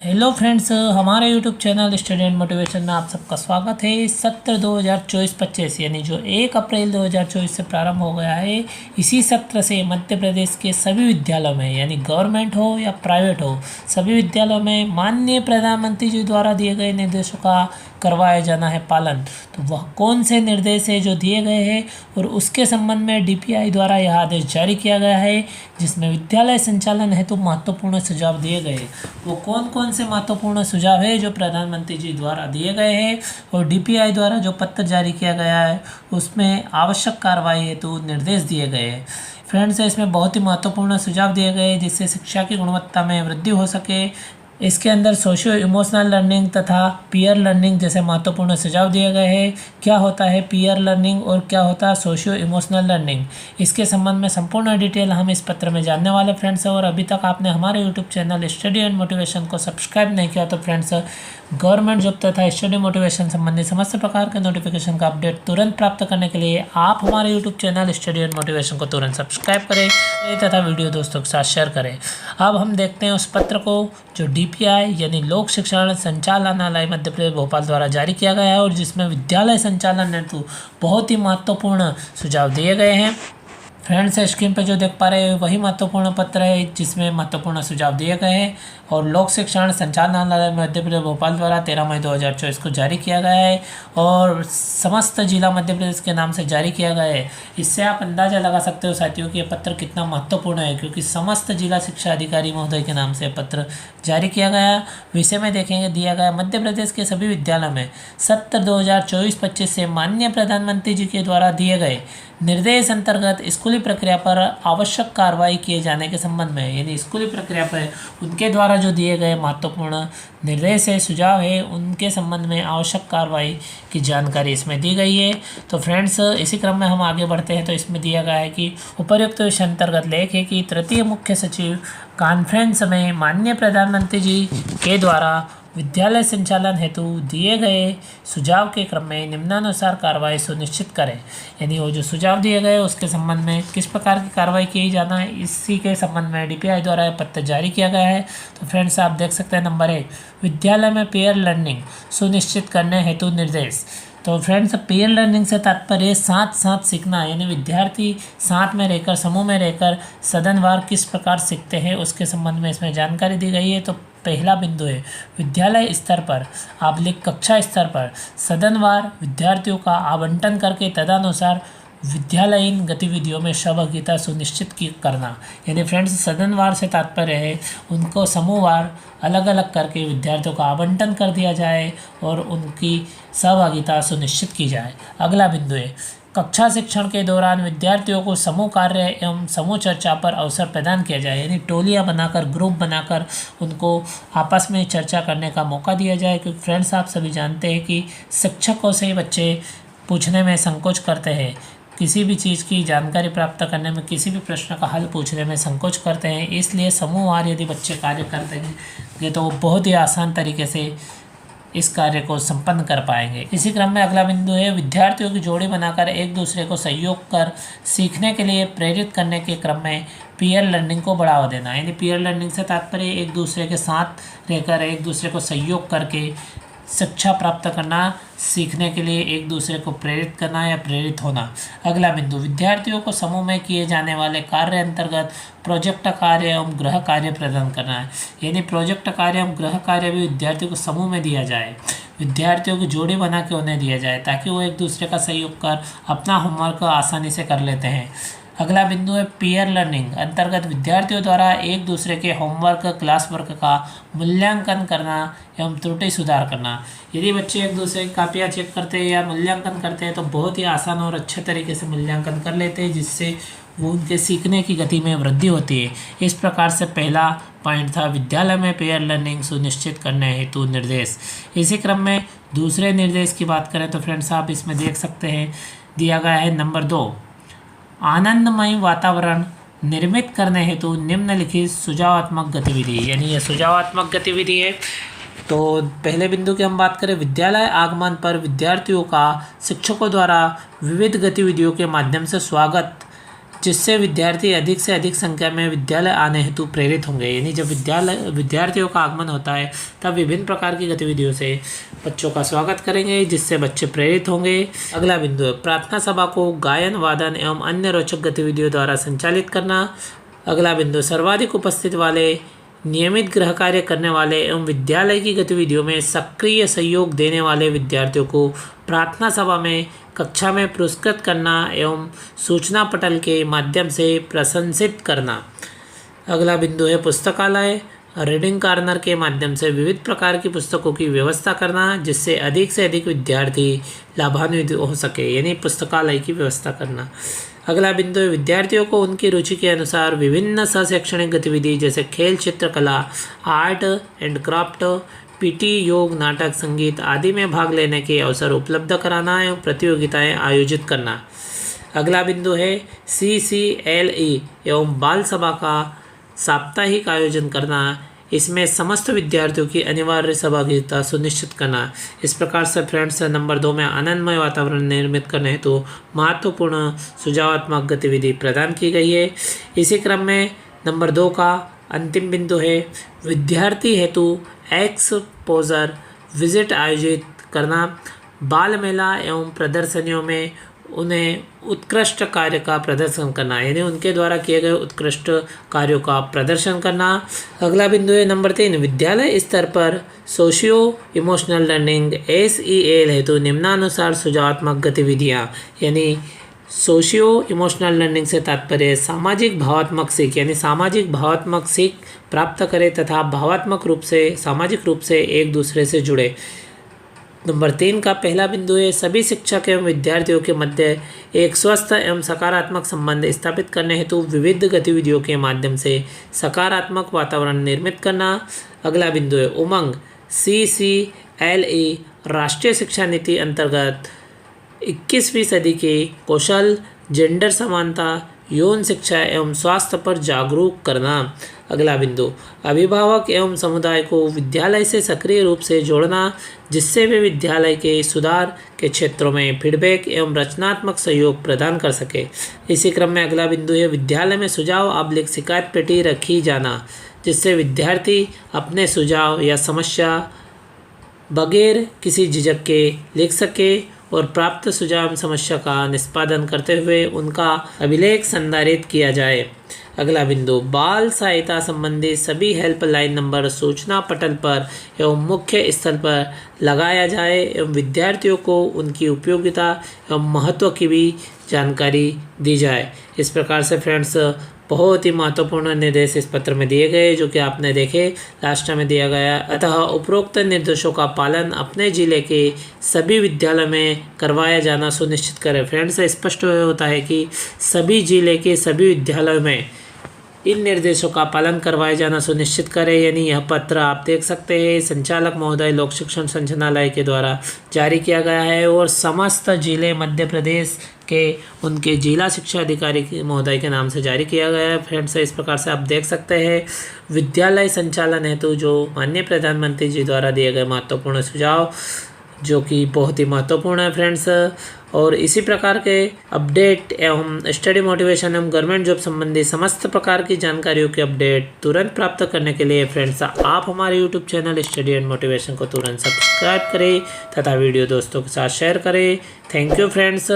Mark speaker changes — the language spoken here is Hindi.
Speaker 1: हेलो फ्रेंड्स, हमारे यूट्यूब चैनल स्टूडेंट मोटिवेशन में आप सबका स्वागत है। सत्र 2024-25 यानी जो 1 अप्रैल 2024 से प्रारंभ हो गया है, इसी सत्र से मध्य प्रदेश के सभी विद्यालयों में यानी गवर्नमेंट हो या प्राइवेट हो, सभी विद्यालयों में माननीय प्रधानमंत्री जी द्वारा दिए गए निर्देशों का करवाया जाना है पालन। तो वह कौन से निर्देश है जो दिए गए हैं और उसके संबंध में डीपीआई द्वारा यह आदेश जारी किया गया है, जिसमें विद्यालय संचालन हेतु महत्वपूर्ण सुझाव दिए गए। वो कौन कौन से महत्वपूर्ण सुझाव है जो प्रधानमंत्री जी द्वारा दिए गए हैं और डीपीआई द्वारा जो पत्र जारी किया गया है उसमें आवश्यक कार्रवाई हेतु निर्देश दिए गए हैं। फ्रेंड्स, इसमें बहुत ही महत्वपूर्ण सुझाव दिए गए जिससे शिक्षा की गुणवत्ता में वृद्धि हो सके। इसके अंदर सोशियो इमोशनल लर्निंग तथा पीयर लर्निंग जैसे महत्वपूर्ण सुझाव दिए गए हैं। क्या होता है पीयर लर्निंग और क्या होता है सोशियो इमोशनल लर्निंग, इसके संबंध में संपूर्ण डिटेल हम इस पत्र में जानने वाले फ्रेंड्स। और अभी तक आपने हमारे YouTube channel study and motivation को सब्सक्राइब नहीं किया तो फ्रेंड्स, गवर्नमेंट जॉब तथा स्टडी मोटिवेशन संबंधी समस्त प्रकार के नोटिफिकेशन का अपडेट तुरंत प्राप्त करने के लिए आप हमारे YouTube channel study and motivation को तुरंत सब्सक्राइब करें तथा वीडियो दोस्तों के साथ शेयर करें। अब हम देखते हैं उस पत्र को जो डीपीआई यानी लोक शिक्षण संचालनालय मध्य प्रदेश भोपाल द्वारा जारी किया गया है और जिसमें विद्यालय संचालन हेतु बहुत ही महत्वपूर्ण सुझाव दिए गए हैं। फ्रेंड्स, स्क्रीन पर जो देख पा रहे हैं वही महत्वपूर्ण पत्र है जिसमें महत्वपूर्ण सुझाव दिए गए हैं और लोक शिक्षण संचालनालय मध्य प्रदेश भोपाल द्वारा 13 मई 2024 को जारी किया गया है और समस्त जिला मध्य प्रदेश के नाम से जारी किया गया है। इससे आप अंदाज़ा लगा सकते हो साथियों कि यह पत्र कितना महत्वपूर्ण है, क्योंकि समस्त जिला शिक्षा अधिकारी महोदय के नाम से पत्र जारी किया गया। विषय में देखेंगे दिया गया मध्य प्रदेश के सभी विद्यालयों में सत्र 2024-25 से माननीय प्रधानमंत्री जी के द्वारा दिए गए निर्देश अंतर्गत स्कूली प्रक्रिया पर आवश्यक कार्रवाई किए जाने के संबंध में, यानी स्कूली प्रक्रिया पर उनके द्वारा जो दिए गए महत्वपूर्ण निर्देश है सुझाव है उनके संबंध में आवश्यक कार्रवाई की जानकारी इसमें दी गई है। तो फ्रेंड्स, इसी क्रम में हम आगे बढ़ते हैं। तो इसमें दिया गया है कि उपर्युक्त विषय अंतर्गत लेख है कि तृतीय मुख्य सचिव कॉन्फ्रेंस में माननीय प्रधानमंत्री जी के द्वारा विद्यालय संचालन हेतु दिए गए सुझाव के क्रम में निम्नानुसार कार्रवाई सुनिश्चित करें। यानी वो जो सुझाव दिए गए उसके संबंध में किस प्रकार की कार्रवाई की जाना है, इसी के संबंध में डीपीआई द्वारा पत्र जारी किया गया है। तो फ्रेंड्स, आप देख सकते हैं नंबर 1, विद्यालय में पेयर लर्निंग सुनिश्चित करने हेतु निर्देश। तो फ्रेंड्स, पेयर लर्निंग से तात्पर्य साथ साथ सीखना, यानी विद्यार्थी साथ में रहकर समूह में रहकर सदनवार किस प्रकार सीखते हैं उसके संबंध में इसमें जानकारी दी गई है। तो पहला बिंदु है विद्यालय स्तर पर आबलिक कक्षा स्तर पर सदनवार विद्यार्थियों का आवंटन करके तदनुसार विद्यालयीन गतिविधियों में सहभागिता सुनिश्चित करना। यानी फ्रेंड्स, सदनवार से तात्पर्य है उनको समूहवार अलग अलग करके विद्यार्थियों का आवंटन कर दिया जाए और उनकी सहभागिता सुनिश्चित की जाए। अगला बिंदु है कक्षा शिक्षण के दौरान विद्यार्थियों को समूह कार्य एवं समूह चर्चा पर अवसर प्रदान किया जाए। यानी टोलियां बनाकर ग्रुप बनाकर उनको आपस में चर्चा करने का मौका दिया जाए, क्योंकि फ्रेंड्स आप सभी जानते हैं कि शिक्षकों से बच्चे पूछने में संकोच करते हैं, किसी भी चीज़ की जानकारी प्राप्त करने में, किसी भी प्रश्न का हल पूछने में संकोच करते हैं। इसलिए समूहवार यदि बच्चे कार्य करते हैं तो बहुत ही आसान तरीके से इस कार्य को संपन्न कर पाएंगे। इसी क्रम में अगला बिंदु है विद्यार्थियों की जोड़ी बनाकर एक दूसरे को सहयोग कर सीखने के लिए प्रेरित करने के क्रम में पीयर लर्निंग को बढ़ावा देना। यानी पीयर लर्निंग से तात्पर्य एक दूसरे के साथ रहकर एक दूसरे को सहयोग करके शिक्षा प्राप्त करना, सीखने के लिए एक दूसरे को प्रेरित करना या प्रेरित होना। अगला बिंदु विद्यार्थियों को समूह में किए जाने वाले कार्य अंतर्गत प्रोजेक्ट कार्य एवं गृह कार्य प्रदान करना है। यानी प्रोजेक्ट कार्य एवं गृह कार्य भी विद्यार्थियों को समूह में दिया जाए, विद्यार्थियों की जोड़ी बना के उन्हें दिया जाए ताकि वो एक दूसरे का सहयोग कर अपना होमवर्क आसानी से कर लेते हैं। अगला बिंदु है पीयर लर्निंग अंतर्गत विद्यार्थियों द्वारा एक दूसरे के होमवर्क क्लास वर्क का मूल्यांकन करना एवं त्रुटि सुधार करना। यदि बच्चे एक दूसरे की कापियाँ चेक करते हैं या मूल्यांकन करते हैं तो बहुत ही आसान और अच्छे तरीके से मूल्यांकन कर लेते हैं, जिससे वो उनके सीखने की गति में वृद्धि होती है। इस प्रकार से पहला पॉइंट था विद्यालय में पेयर लर्निंग सुनिश्चित करने हेतु निर्देश। इसी क्रम में दूसरे निर्देश की बात करें तो फ्रेंड्स आप इसमें देख सकते हैं दिया गया है नंबर 2, आनंदमय वातावरण निर्मित करने हेतु निम्नलिखित सुझावात्मक गतिविधि। यानी यह सुझावात्मक गतिविधि है। तो पहले बिंदु की हम बात करें विद्यालय आगमन पर विद्यार्थियों का शिक्षकों द्वारा विविध गतिविधियों के माध्यम से स्वागत जिससे विद्यार्थी अधिक से अधिक संख्या में विद्यालय आने हेतु प्रेरित होंगे। यानी जब विद्यार्थियों का आगमन होता है तब विभिन्न प्रकार की गतिविधियों से बच्चों का स्वागत करेंगे, जिससे बच्चे प्रेरित होंगे। अगला बिंदु है प्रार्थना सभा को गायन, वादन एवं अन्य रोचक गतिविधियों द्वारा संचालित करना। अगला बिंदु सर्वाधिक उपस्थित वाले, नियमित गृह कार्य करने वाले एवं विद्यालय की गतिविधियों में सक्रिय सहयोग देने वाले विद्यार्थियों को प्रार्थना सभा में कक्षा में पुरस्कृत करना एवं सूचना पटल के माध्यम से प्रशंसित करना। अगला बिंदु है पुस्तकालय, रीडिंग कॉर्नर के माध्यम से विविध प्रकार की पुस्तकों की व्यवस्था करना, जिससे अधिक से अधिक विद्यार्थी लाभान्वित हो सके, यानी पुस्तकालय की व्यवस्था करना। अगला बिंदु है विद्यार्थियों को उनकी रुचि के अनुसार विभिन्न शैक्षणिक गतिविधि जैसे खेल, चित्रकला, आर्ट एंड क्राफ्ट, पीटी, योग, नाटक, संगीत आदि में भाग लेने के अवसर उपलब्ध कराना एवं प्रतियोगिताएं आयोजित करना। अगला बिंदु है CCLE एवं बाल सभा का साप्ताहिक आयोजन करना। इसमें समस्त विद्यार्थियों की अनिवार्य सहभागिता सुनिश्चित करना। इस प्रकार से फ्रेंड्स नंबर 2 में आनंदमय वातावरण निर्मित करने हेतु महत्वपूर्ण सुझावात्मक गतिविधि प्रदान की गई है। इसी क्रम में नंबर 2 का अंतिम बिंदु है विद्यार्थी हेतु एक्सपोजर विजिट आयोजित करना। बाल मेला एवं प्रदर्शनियों में उन्हें उत्कृष्ट कार्य का प्रदर्शन करना, यानी उनके द्वारा किए गए उत्कृष्ट कार्यों का प्रदर्शन करना। अगला बिंदु है नंबर 3 विद्यालय स्तर पर सोशियो इमोशनल लर्निंग SEL हेतु निम्नानुसार सुझावात्मक गतिविधियाँ, यानी सोशियो इमोशनल लर्निंग से तात्पर्य सामाजिक भावात्मक सीख, यानी सामाजिक भावात्मक सीख प्राप्त करें तथा भावात्मक रूप से, सामाजिक रूप से एक दूसरे से जुड़े। नंबर 3 का पहला बिंदु है सभी शिक्षक एवं विद्यार्थियों के मध्य एक स्वस्थ एवं सकारात्मक संबंध स्थापित करने हेतु विविध गतिविधियों के माध्यम से सकारात्मक वातावरण निर्मित करना। अगला बिंदु है उमंग CCLE राष्ट्रीय शिक्षा नीति अंतर्गत 21वीं सदी के कौशल, जेंडर समानता, यौन शिक्षा एवं स्वास्थ्य पर जागरूक करना। अगला बिंदु अभिभावक एवं समुदाय को विद्यालय से सक्रिय रूप से जोड़ना, जिससे वे विद्यालय के सुधार के क्षेत्रों में फीडबैक एवं रचनात्मक सहयोग प्रदान कर सके। इसी क्रम में अगला बिंदु है विद्यालय में सुझाव / शिकायत पेटी रखी जाना, जिससे विद्यार्थी अपने सुझाव या समस्या बगैर किसी झिझक के लिख सके और प्राप्त सुझाव समस्या का निष्पादन करते हुए उनका अभिलेख संधारित किया जाए। अगला बिंदु बाल सहायता संबंधी सभी हेल्पलाइन नंबर सूचना पटल पर एवं मुख्य स्थल पर लगाया जाए एवं विद्यार्थियों को उनकी उपयोगिता एवं महत्व की भी जानकारी दी जाए। इस प्रकार से फ्रेंड्स बहुत ही महत्वपूर्ण निर्देश इस पत्र में दिए गए, जो कि आपने देखे लास्ट में दिया गया। अतः उपरोक्त निर्देशों का पालन अपने जिले के सभी विद्यालयों में करवाया जाना सुनिश्चित करें। फ्रेंड्स स्पष्ट होता है कि सभी जिले के सभी विद्यालयों में इन निर्देशों का पालन करवाया जाना सुनिश्चित करें। यानी यह पत्र आप देख सकते हैं संचालक महोदय लोक शिक्षण संचालनालय के द्वारा जारी किया गया है और समस्त जिले मध्य प्रदेश के उनके जिला शिक्षा अधिकारी महोदय के नाम से जारी किया गया है। फ्रेंड्स इस प्रकार से आप देख सकते हैं विद्यालय संचालन हेतु जो माननीय प्रधानमंत्री जी द्वारा दिए गए महत्वपूर्ण सुझाव, जो कि बहुत ही महत्वपूर्ण है फ्रेंड्स। और इसी प्रकार के अपडेट एवं स्टडी मोटिवेशन एवं गवर्नमेंट जॉब संबंधी समस्त प्रकार की जानकारियों के अपडेट तुरंत प्राप्त करने के लिए फ्रेंड्स आप हमारे YouTube channel study and motivation को तुरंत सब्सक्राइब करें तथा वीडियो दोस्तों के साथ शेयर करें। Thank you friends.